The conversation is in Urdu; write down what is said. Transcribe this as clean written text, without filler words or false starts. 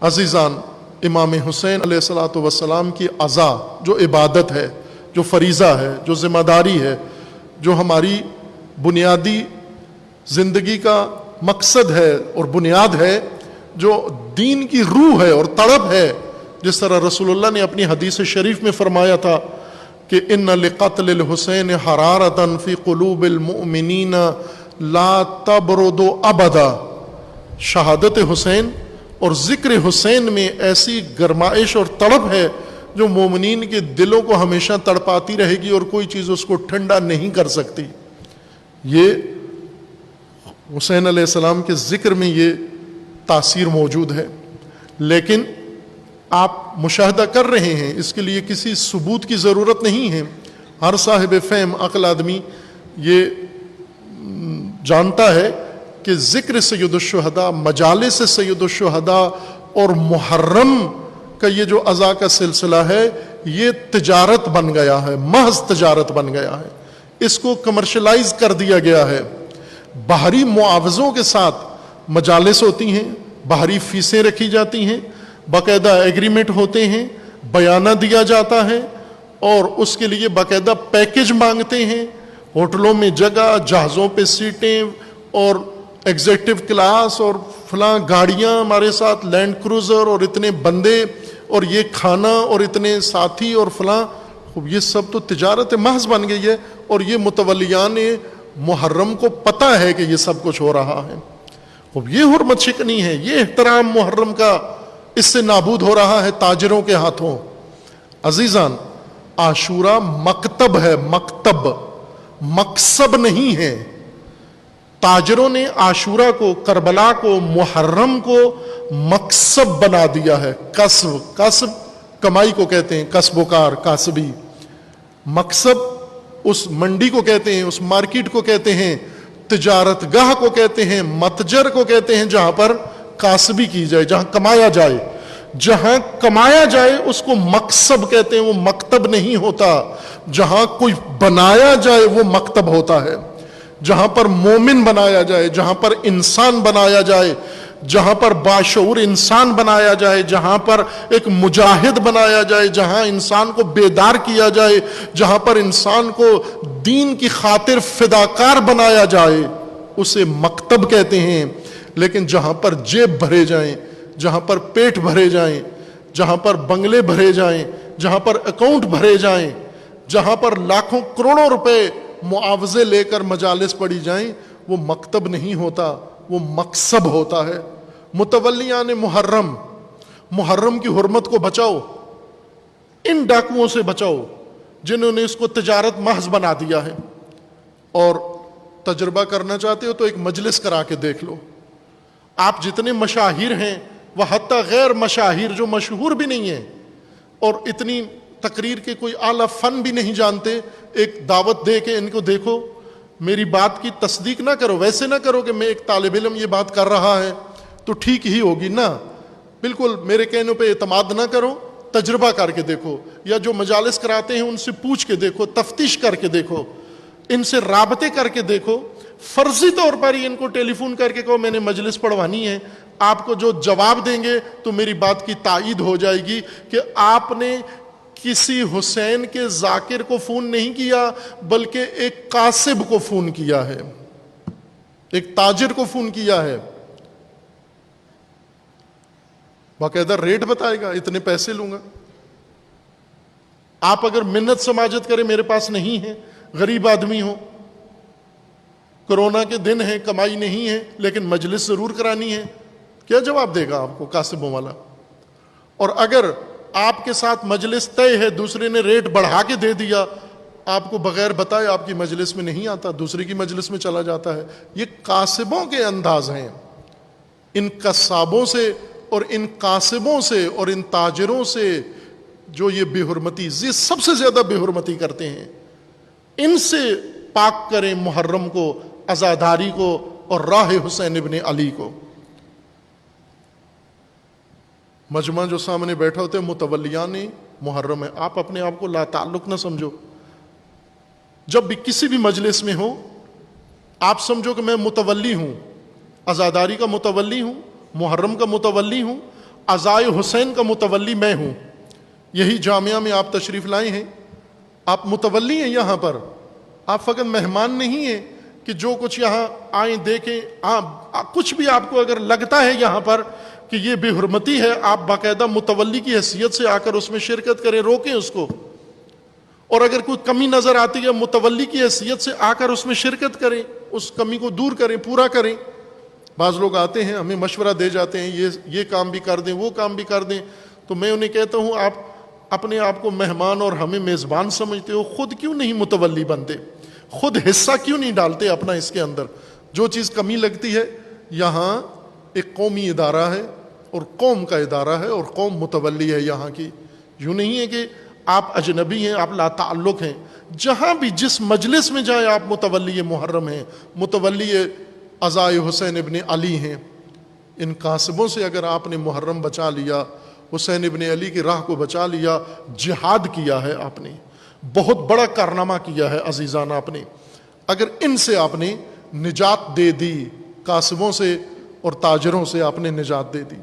عزیزان، امام حسین علیہ الصلوۃ والسلام کی عزا جو عبادت ہے، جو فریضہ ہے، جو ذمہ داری ہے، جو ہماری بنیادی زندگی کا مقصد ہے اور بنیاد ہے، جو دین کی روح ہے اور تڑپ ہے، جس طرح رسول اللہ نے اپنی حدیث شریف میں فرمایا تھا کہ ان لقتل الحسین حرارۃ فی قلوب المؤمنین لا تبرد ابدا، شہادت حسین اور ذکر حسین میں ایسی گرمائش اور تڑپ ہے جو مومنین کے دلوں کو ہمیشہ تڑپاتی رہے گی اور کوئی چیز اس کو ٹھنڈا نہیں کر سکتی۔ یہ حسین علیہ السلام کے ذکر میں یہ تاثیر موجود ہے، لیکن آپ مشاہدہ کر رہے ہیں، اس کے لیے کسی ثبوت کی ضرورت نہیں ہے۔ ہر صاحب فہم عقل آدمی یہ جانتا ہے کہ ذکر سید الشہداء، مجالس سید الشہداء اور محرم کا یہ جو عزا کا سلسلہ ہے، یہ تجارت بن گیا ہے، محض تجارت بن گیا ہے۔ اس کو کمرشلائز کر دیا گیا ہے۔ باہری معاوضوں کے ساتھ مجالس ہوتی ہیں، باہری فیسیں رکھی جاتی ہیں، باقاعدہ ایگریمنٹ ہوتے ہیں، بیانہ دیا جاتا ہے اور اس کے لیے باقاعدہ پیکج مانگتے ہیں، ہوٹلوں میں جگہ، جہازوں پہ سیٹیں اور ایگزیکٹو کلاس اور فلاں گاڑیاں ہمارے ساتھ، لینڈ کروزر اور اتنے بندے اور یہ کھانا اور اتنے ساتھی اور فلاں، یہ سب تو تجارت محض بن گئی ہے۔ اور یہ متولیان محرم کو پتہ ہے کہ یہ سب کچھ ہو رہا ہے۔ یہ حرمت شکنی ہے، یہ احترام محرم کا اس سے نابود ہو رہا ہے تاجروں کے ہاتھوں۔ عزیزان، عاشورہ مکتب ہے، مکتب، مقصب نہیں ہے۔ تاجروں نے عاشورہ کو، کربلا کو، محرم کو مقصب بنا دیا ہے۔ کسب، کسب کمائی کو کہتے ہیں، کسب و کار، کاسبی۔ مقصب اس منڈی کو کہتے ہیں، اس مارکیٹ کو کہتے ہیں، تجارت گاہ کو کہتے ہیں، متجر کو کہتے ہیں، جہاں پر کاسبی کی جائے، جہاں کمایا جائے۔ جہاں کمایا جائے اس کو مقصب کہتے ہیں، وہ مکتب نہیں ہوتا۔ جہاں کوئی بنایا جائے وہ مکتب ہوتا ہے۔ جہاں پر مومن بنایا جائے، جہاں پر انسان بنایا جائے، جہاں پر باشعور انسان بنایا جائے، جہاں پر ایک مجاہد بنایا جائے، جہاں انسان کو بیدار کیا جائے، جہاں پر انسان کو دین کی خاطر فداکار بنایا جائے، اسے مکتب کہتے ہیں۔ لیکن جہاں پر جیب بھرے جائیں، جہاں پر پیٹ بھرے جائیں، جہاں پر بنگلے بھرے جائیں، جہاں پر اکاؤنٹ بھرے جائیں، جہاں پر لاکھوں کروڑوں روپے معاوضے لے کر مجالس پڑی جائیں، وہ مکتب نہیں ہوتا، وہ مقصب ہوتا ہے۔ متولیان محرم، محرم کی حرمت کو بچاؤ، ان ڈاکوؤں سے بچاؤ جنہوں نے اس کو تجارت محض بنا دیا ہے۔ اور تجربہ کرنا چاہتے ہو تو ایک مجلس کرا کے دیکھ لو۔ آپ جتنے مشاہیر ہیں، وہ حتیٰ غیر مشاہیر جو مشہور بھی نہیں ہیں اور اتنی تقریر کے کوئی اعلیٰ فن بھی نہیں جانتے، ایک دعوت دے کے ان کو دیکھو، میری بات کی تصدیق نہ کرو، ویسے نہ کرو کہ میں ایک طالب علم یہ بات کر رہا ہے تو ٹھیک ہی ہوگی، نہ، بالکل میرے کہنے پہ اعتماد نہ کرو، تجربہ کر کے دیکھو، یا جو مجالس کراتے ہیں ان سے پوچھ کے دیکھو، تفتیش کر کے دیکھو، ان سے رابطے کر کے دیکھو۔ فرضی طور پر ہی ان کو ٹیلی فون کر کے کہو میں نے مجلس پڑھوانی ہے، آپ کو جو جواب دیں گے تو میری بات کی تائید ہو جائے گی کہ آپ نے کسی حسین کے ذاکر کو فون نہیں کیا بلکہ ایک کاسب کو فون کیا ہے، ایک تاجر کو فون کیا ہے۔ باقاعدہ ریٹ بتائے گا، اتنے پیسے لوں گا۔ آپ اگر منت سماجت کریں، میرے پاس نہیں ہے، غریب آدمی ہو، کرونا کے دن ہے، کمائی نہیں ہے، لیکن مجلس ضرور کرانی ہے، کیا جواب دے گا آپ کو کاسبوں والا؟ اور اگر آپ کے ساتھ مجلس طے ہے، دوسرے نے ریٹ بڑھا کے دے دیا، آپ کو بغیر بتائے آپ کی مجلس میں نہیں آتا، دوسرے کی مجلس میں چلا جاتا ہے۔ یہ کاسبوں کے انداز ہیں۔ ان قصابوں سے اور ان کاسبوں سے اور ان تاجروں سے جو یہ بے حرمتی، یہ سب سے زیادہ بے حرمتی کرتے ہیں، ان سے پاک کریں محرم کو، عزاداری کو اور راہ حسین ابن علی کو۔ مجمع جو سامنے بیٹھا ہوتے ہیں متولیان محرم ہے، آپ اپنے آپ کو لا تعلق نہ سمجھو۔ جب بھی کسی بھی مجلس میں ہو، آپ سمجھو کہ میں متولی ہوں، عزاداری کا متولی ہوں، محرم کا متولی ہوں، عزائے حسین کا متولی میں ہوں. یہی جامعہ میں آپ تشریف لائے ہیں, آپ متولی ہیں یہاں پر, آپ فقط مہمان نہیں ہیں کہ جو کچھ یہاں آئیں دیکھیں. کچھ بھی آپ کو اگر لگتا ہے یہاں پر کہ یہ بے حرمتی ہے, آپ باقاعدہ متولی کی حیثیت سے آ کر اس میں شرکت کریں, روکیں اس کو. اور اگر کوئی کمی نظر آتی ہے, متولی کی حیثیت سے آ کر اس میں شرکت کریں, اس کمی کو دور کریں, پورا کریں. بعض لوگ آتے ہیں ہمیں مشورہ دے جاتے ہیں یہ کام بھی کر دیں, وہ کام بھی کر دیں, تو میں انہیں کہتا ہوں آپ اپنے آپ کو مہمان اور ہمیں میزبان سمجھتے ہو, خود کیوں نہیں متولی بنتے, خود حصہ کیوں نہیں ڈالتے اپنا اس کے اندر. جو چیز کمی لگتی ہے, یہاں ایک قومی ادارہ ہے اور قوم کا ادارہ ہے اور قوم متولی ہے یہاں کی. یوں نہیں ہے کہ آپ اجنبی ہیں, آپ لا تعلق ہیں. جہاں بھی جس مجلس میں جائیں آپ متولی محرم ہیں, متولی عزائے حسین ابن علی ہیں. ان قاسبوں سے اگر آپ نے محرم بچا لیا, حسین ابن علی کی راہ کو بچا لیا, جہاد کیا ہے آپ نے, بہت بڑا کارنامہ کیا ہے عزیزان آپ نے. اگر ان سے آپ نے نجات دے دی, قاسبوں سے اور تاجروں سے آپ نے نجات دے دی.